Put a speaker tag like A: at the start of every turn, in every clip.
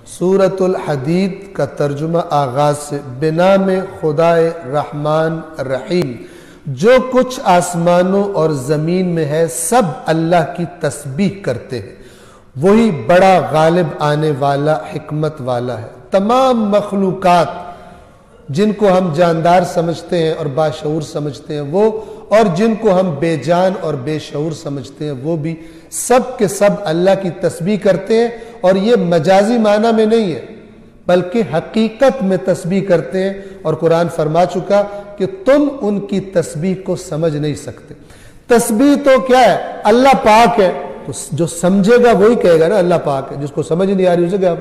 A: سورۃ الحدید کا ترجمہ آغاز سے بنام خدائے رحمان الرحیم، جو کچھ آسمانوں اور زمین میں ہے سب اللہ کی تسبیح کرتے ہیں، وہی بڑا غالب آنے والا حکمت والا ہے۔ تمام مخلوقات جن کو ہم جاندار سمجھتے ہیں اور باشعور سمجھتے ہیں وہ، اور جن کو ہم بے جان اور بے شعور سمجھتے ہیں وہ بھی، سب کے سب اللہ کی تسبیح کرتے ہیں، اور یہ مجازی معنی میں نہیں ہے بلکہ حقیقت میں تسبیح کرتے ہیں، اور قرآن فرما چکا کہ تم ان کی تسبیح کو سمجھ نہیں سکتے۔ تسبیح تو کیا ہے؟ اللہ پاک ہے، تو جو سمجھے گا وہی کہے گا نا اللہ پاک ہے، جس کو سمجھ نہیں آ رہی اسے کیا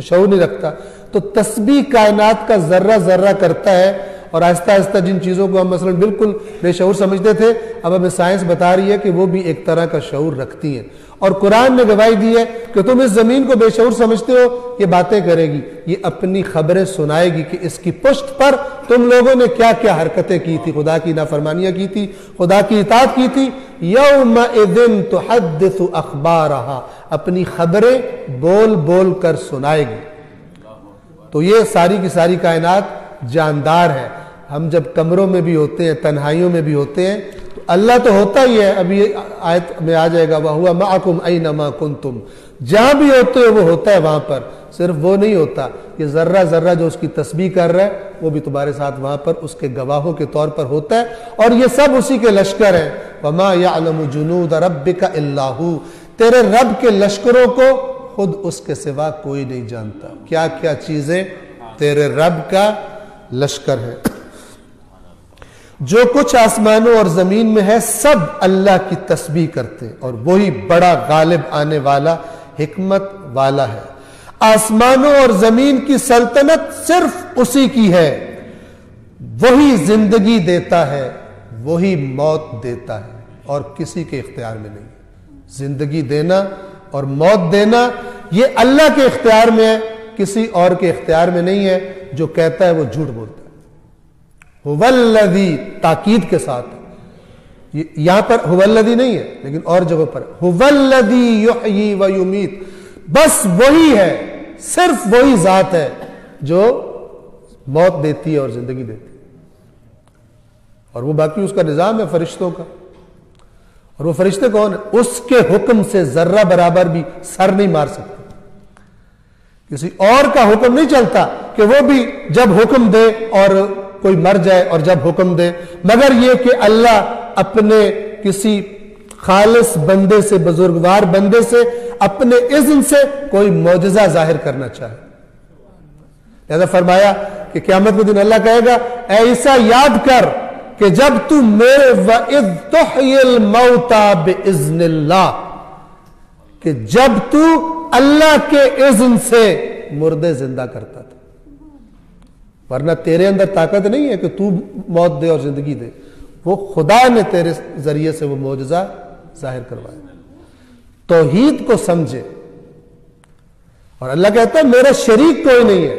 A: شعور نہیں رکھتا۔ تو تسبیح کائنات کا ذرہ ذرہ کرتا ہے، اور آہستہ آہستہ جن چیزوں کو ہم مثلا بالکل بے شعور سمجھتے تھے، اب ہمیں سائنس بتا رہی ہے کہ وہ بھی ایک طرح کا شعور رکھتی ہیں، اور قرآن نے گواہی دی ہے کہ تم اس زمین کو بے شعور سمجھتے ہو، یہ باتیں کرے گی، یہ اپنی خبریں سنائے گی کہ اس کی پشت پر تم لوگوں نے کیا کیا حرکتیں کی تھی، خدا کی نافرمانیاں کی تھی، خدا کی اطاعت کی تھی۔ یومئذ تحدث اخبارہا، اپنی خبریں بول بول کر سنائے گی۔ تو یہ ساری کی ساری کائنات جاندار ہے۔ ہم جب کمروں میں بھی ہوتے ہیں، تنہائیوں میں بھی ہوتے ہیں، تو اللہ تو ہوتا ہی ہے، ابھی آیت میں آ جائے گا وَهُوَ مَعَكُمْ أَيْنَمَا كُنْتُمْ، جہاں بھی ہوتے ہو وہ ہوتا ہے وہاں پر، صرف وہ نہیں ہوتا، یہ ذرہ ذرہ جو اس کی تسبیح کر رہا ہے وہ بھی تمہارے ساتھ وہاں پر اس کے گواہوں کے طور پر ہوتا ہے، اور یہ سب اسی کے لشکر ہیں۔ وَمَا يَعْلَمُ جُنُودَ رَبِّكَ إِلَّا هُوَ، تیرے رب کے لشکروں کو خود اس کے سوا کوئی نہیں جانتا، کیا کیا چیزیں تیرے رب کا لشکر ہے۔ جو کچھ آسمانوں اور زمین میں ہے سب اللہ کی تسبیح کرتے، اور وہی بڑا غالب آنے والا حکمت والا ہے۔ آسمانوں اور زمین کی سلطنت صرف اسی کی ہے، وہی زندگی دیتا ہے، وہی موت دیتا ہے، اور کسی کے اختیار میں نہیں۔ زندگی دینا اور موت دینا یہ اللہ کے اختیار میں ہے، کسی اور کے اختیار میں نہیں ہے۔ جو کہتا ہے وہ جھوٹ بولتا ہے۔ هو الذی تاکید کے ساتھ، یہاں پر هو الذی نہیں ہے لیکن اور جگہ پر هو الذی یحیی و یمیت، بس وہی ہے، صرف وہی ذات ہے جو موت دیتی ہے اور زندگی دیتی ہے، اور وہ باقی اس کا نظام ہے فرشتوں کا۔ اور وہ فرشتے کون ہیں؟ اس کے حکم سے ذرہ برابر بھی سر نہیں مار سکتے، کسی اور کا حکم نہیں چلتا کہ وہ بھی جب حکم دے اور کوئی مر جائے اور جب حکم دے، مگر یہ کہ اللہ اپنے کسی خالص بندے سے، بزرگوار بندے سے اپنے اذن سے کوئی معجزہ ظاہر کرنا چاہے۔ لہذا فرمایا کہ قیامت کے دن اللہ کہے گا اے عیسیٰ یاد کر کہ جب تو میرے وَإِذْ تُحْيِي الْمَوْتَى بِإِذْنِ اللَّهِ، کہ جب تو اللہ کے اذن سے مردے زندہ کرتا تھا، ورنہ تیرے اندر طاقت نہیں ہے کہ تو موت دے اور زندگی دے، وہ خدا نے تیرے ذریعے سے وہ معجزہ ظاہر کروایا۔ توحید کو سمجھے، اور اللہ کہتا ہے میرا شریک کوئی نہیں ہے۔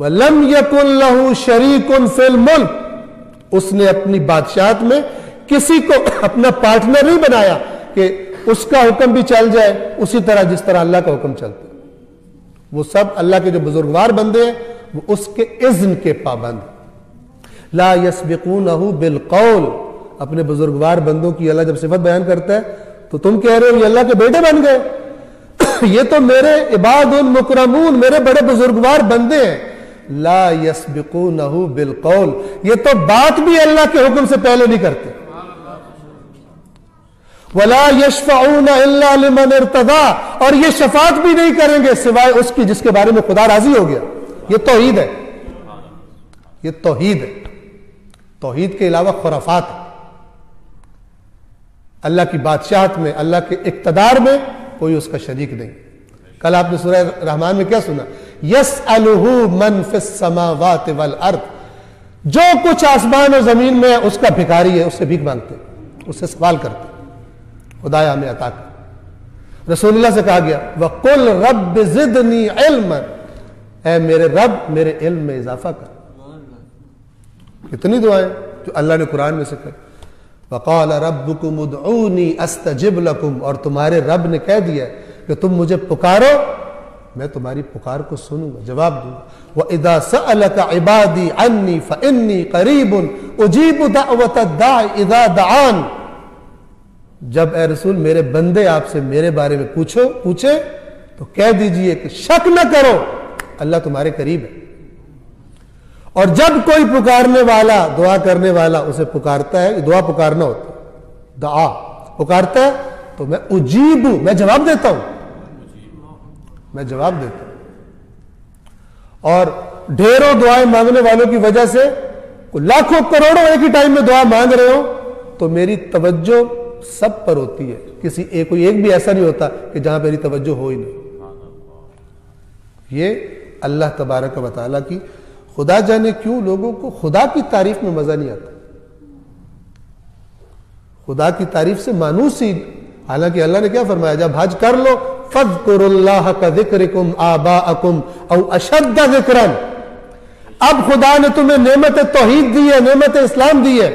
A: وَلَمْ يَكُنْ لَهُ شَرِيكٌ فِي الْمُلْكِ، اس نے اپنی بادشاہت میں کسی کو اپنا پارٹنر نہیں بنایا کہ اس کا حکم بھی چل جائے اسی طرح جس طرح اللہ کا حکم چلتا ہے۔ وہ سب اللہ کے جو بزرگوار بندے ہیں وہ اس کے اذن کے پابند ہیں۔ لا يسبقونہ بالقول، اپنے بزرگوار بندوں کی اللہ جب صفت بیان کرتا ہے تو تم کہہ رہے ہو یہ اللہ کے بیٹے بن گئے، یہ تو میرے عباد مکرمون، میرے بڑے بزرگوار بندے ہیں۔ لا يسبقونہ بالقول، یہ تو بات بھی اللہ کے حکم سے پہلے نہیں کرتے۔ وَلَا يَشْفَعُونَ إِلَّا لِمَنِ ارْتَضَىٰ، اور یہ شفاعت بھی نہیں کریں گے سوائے اس کی جس کے بارے میں خدا راضی ہو گیا۔ یہ توحید ہے، یہ توحید ہے۔ توحید کے علاوہ خرافات ہے۔ اللہ کی بادشاہت میں، اللہ کے اقتدار میں کوئی اس کا شریک نہیں۔ کل آپ نے سورہ رحمان میں کیا سنا؟ يَسْأَلُهُ مَنْ فِي السَّمَاوَاتِ وَالْأَرْضِ، جو کچھ آسمان و زمین میں ہے اس کا بھکاری ہے، اس سے بھیک مانگتے، اس سے سوال کرتے، خدایا ہمیں عطا کر۔ رسول اللہ سے کہا گیا وَقُلْ رَبِّ زِدْنِي عِلْمًا، اے میرے رب میرے علم میں اضافہ کر۔ کتنی دعائیں جو اللہ نے قرآن میں سے کہی۔ وَقَالَ رَبُّكُمُ ادْعُونِي أَسْتَجِبْ لَكُمْ، اور تمہارے رب نے کہہ دیا کہ تم مجھے پکارو میں تمہاری پکار کو سنوں گا، جواب دوں گا۔ وَإِذَا سَأَلَكَ عِبَادِي عَنِّي فَإِنِّي قَرِيبٌ أُجِيبُ دَعْوَةَ الدَّاعِ إِذَا دَعَانِ۔ جب اے رسول میرے بندے آپ سے میرے بارے میں پوچھے تو کہہ دیجئے کہ شک نہ کرو، اللہ تمہارے قریب ہے، اور جب کوئی پکارنے والا، دعا کرنے والا اسے پکارتا ہے، دعا پکارنا ہوتا ہے، دعا پکارتا ہے تو میں اجیب، میں جواب دیتا ہوں، میں جواب دیتا ہوں۔ اور ڈھیروں دعائیں مانگنے والوں کی وجہ سے لاکھوں کروڑوں ایک ہی ٹائم میں دعا مانگ رہے ہو تو میری توجہ سب پر ہوتی ہے، کوئی ایک بھی ایسا نہیں ہوتا کہ جہاں میری توجہ ہو ہی نہیں۔ یہ اللہ تبارک و تعالیٰ کی، خدا جانے کیوں لوگوں کو خدا کی تعریف میں مزہ نہیں آتا، خدا کی تعریف سے مانوس ہی، حالانکہ اللہ نے کیا فرمایا، جب حج کر لو فَاذْكُرُوا اللَّهَ كَذِكْرِكُمْ آبَاءَكُمْ أَوْ أَشَدَّ ذِكْرًا۔ اب خدا نے تمہیں نعمت توحید دی ہے، نعمت اسلام دی ہے،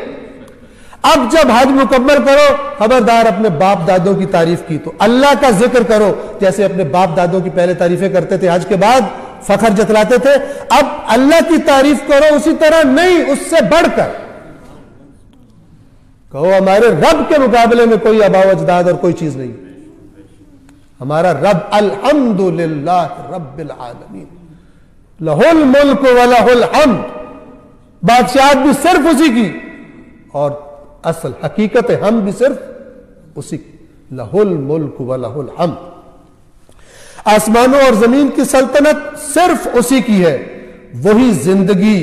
A: اب جب حج مکمل کرو خبردار اپنے باپ دادوں کی تعریف کی تو اللہ کا ذکر کرو، جیسے اپنے باپ دادوں کی پہلے تعریفیں کرتے تھے، حج کے بعد فخر جتلاتے تھے، اب اللہ کی تعریف کرو اسی طرح نہیں، اس سے بڑھ کر کہو ہمارے رب کے مقابلے میں کوئی آباء و اجداد اور کوئی چیز نہیں، ہمارا رب الحمدللہ رب العالمین، لہ الملک ولہ الحمد، بادشاہت بھی صرف اسی کی اور اصل حقیقت ہم بھی صرف اسی کی، لہ الملک ولہ الحمد۔ آسمانوں اور زمین کی سلطنت صرف اسی کی ہے، وہی زندگی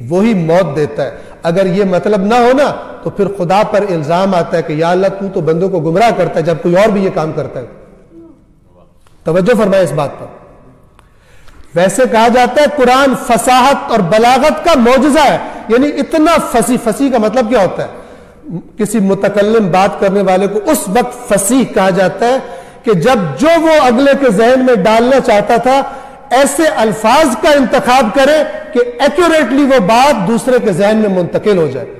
A: وہی موت دیتا ہے۔ اگر یہ مطلب نہ ہونا تو پھر خدا پر الزام آتا ہے کہ یا اللہ تو بندوں کو گمراہ کرتا ہے جب کوئی اور بھی یہ کام کرتا ہے۔ توجہ فرمائے اس بات پر۔ ویسے کہا جاتا ہے قرآن فصاحت اور بلاغت کا معجزہ ہے، یعنی اتنا فصیح، فصیح کا مطلب کیا ہوتا ہے؟ کسی متکلم بات کرنے والے کو اس وقت فصیح کہا جاتا ہے کہ جب جو وہ اگلے کے ذہن میں ڈالنا چاہتا تھا ایسے الفاظ کا انتخاب کرے کہ ایکوریٹلی وہ بات دوسرے کے ذہن میں منتقل ہو جائے۔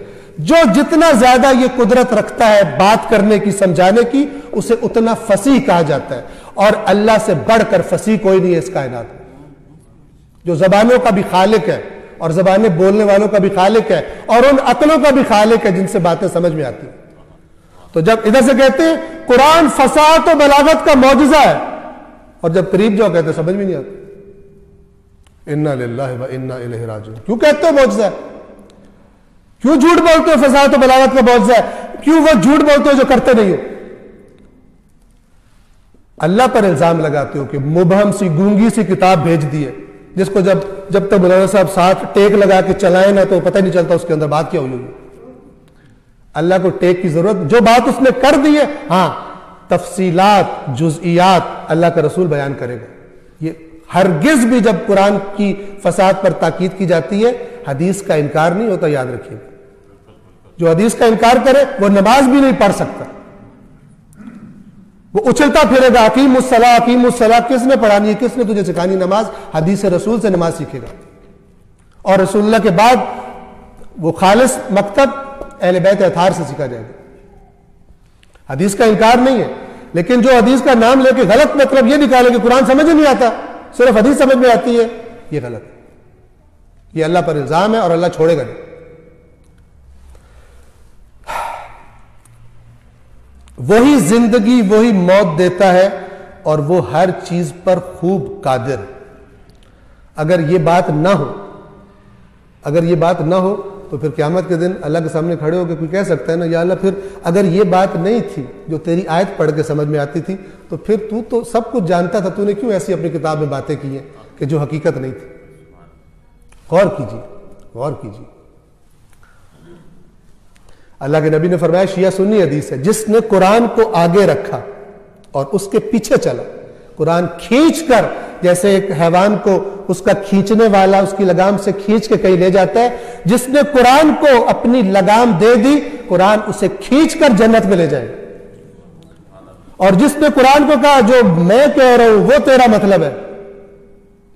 A: جو جتنا زیادہ یہ قدرت رکھتا ہے بات کرنے کی، سمجھانے کی، اسے اتنا فصیح کہا جاتا ہے، اور اللہ سے بڑھ کر فصیح کوئی نہیں ہے اس کائنات میں، جو زبانوں کا بھی خالق ہے اور زبانیں بولنے والوں کا بھی خالق ہے اور ان عقلوں کا بھی خالق ہے جن سے باتیں سمجھ میں آتی ہیں۔ تو جب ادھر سے کہتے ہیں قرآن فصاحت و بلاغت کا معجزہ ہے، اور جب قریب جو کہتے ہیں سمجھ میں نہیں آتا، انا للہ و انا الیہ راجعون۔ کیوں کہتے ہو معجزہ ہے؟ کیوں جھوٹ بولتے ہو فصاحت و بلاغت کا معجزہ ہے؟ کیوں وہ جھوٹ بولتے ہو جو کرتے نہیں ہو؟ اللہ پر الزام لگاتے ہو کہ مبہم سی گونگی سی کتاب بھیج دی ہے، جس کو جب تک مولانا صاحب ساتھ ٹیک لگا کے چلائیں نا تو پتہ نہیں چلتا اس کے اندر بات کیا ہوئی ہوئی۔ اللہ کو ٹیک کی ضرورت، جو بات اس نے کر دی ہے، ہاں تفصیلات جزئیات اللہ کا رسول بیان کرے گا۔ یہ ہرگز بھی جب قرآن کی فصاحت پر تاکید کی جاتی ہے حدیث کا انکار نہیں ہوتا، یاد رکھیے۔ جو حدیث کا انکار کرے وہ نماز بھی نہیں پڑھ سکتا، وہ اچھلتا پھرے گا اقیم الصلاۃ اقیم الصلاۃ، کس نے پڑھانی ہے، کس نے تجھے سکھانی نماز؟ حدیث رسول سے نماز سیکھے گا، اور رسول اللہ کے بعد وہ خالص مکتب اہل بیت اطہار سے سیکھا جائے گا۔ حدیث کا انکار نہیں ہے، لیکن جو حدیث کا نام لے کے غلط مطلب یہ نکالے کہ قرآن سمجھ نہیں آتا، صرف حدیث سمجھ میں آتی ہے، یہ غلط ہے، یہ اللہ پر الزام ہے اور اللہ چھوڑے گا نہیں۔ وہی زندگی وہی موت دیتا ہے اور وہ ہر چیز پر خوب قادر ہے۔ اگر یہ بات نہ ہو تو پھر قیامت کے دن اللہ کے سامنے کھڑے ہو کے کوئی کہہ سکتا ہے نا یا اللہ پھر اگر یہ بات نہیں تھی جو تیری آیت پڑھ کے سمجھ میں آتی تھی تو پھر تو سب کچھ جانتا تھا، تو نے کیوں ایسی اپنی کتاب میں باتیں کی ہیں کہ جو حقیقت نہیں تھی؟ غور کیجیے۔ اللہ کے نبی نے فرمایا، شیعہ سنی حدیث ہے، جس نے قرآن کو آگے رکھا اور اس کے پیچھے چلا، قرآن کھینچ کر، جیسے ایک حیوان کو اس کا کھینچنے والا اس کی لگام سے کھینچ کے کہیں لے جاتا ہے، جس نے قرآن کو اپنی لگام دے دی قرآن اسے کھینچ کر جنت میں لے جائے گا۔ اور جس نے قرآن کو کہا جو میں کہہ رہا ہوں وہ تیرا مطلب ہے،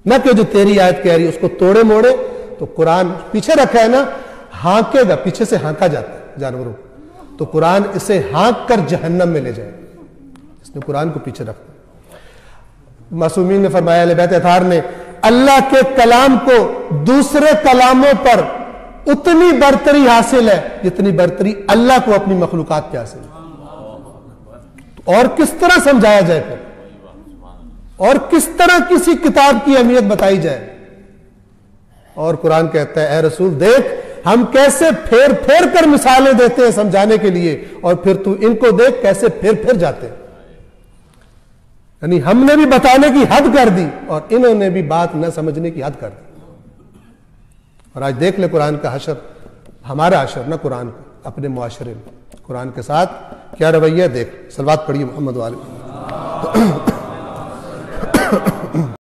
A: نہ کہ جو تیری آیت کہہ رہی ہے، اس کو توڑے موڑے، تو قرآن پیچھے رکھا ہے نا، ہانکے گا، پیچھے سے ہانکا جاتا ہے جانوروں، تو قرآن اسے ہانک کر جہنم میں لے جائے، اس نے قرآن کو پیچھے رکھا۔ معصومین نے فرمایا، اہل بیت اطہار نے، اللہ کے کلام کو دوسرے کلاموں پر اتنی برتری حاصل ہے جتنی برتری اللہ کو اپنی مخلوقات پہ حاصل ہے۔ اور کس طرح سمجھایا جائے پھر، اور کس طرح کسی کتاب کی اہمیت بتائی جائے؟ اور قرآن کہتا ہے اے رسول دیکھ ہم کیسے پھیر پھیر کر مثالیں دیتے ہیں سمجھانے کے لیے، اور پھر تو ان کو دیکھ کیسے پھیر پھیر جاتے ہیں۔ یعنی ہم نے بھی بتانے کی حد کر دی اور انہوں نے بھی بات نہ سمجھنے کی حد کر دی۔ اور آج دیکھ لے قرآن کا حشر، ہمارا حشر نہ قرآن کا، اپنے معاشرے میں قرآن کے ساتھ کیا رویہ، دیکھ۔ صلوات پڑھیے محمد والے۔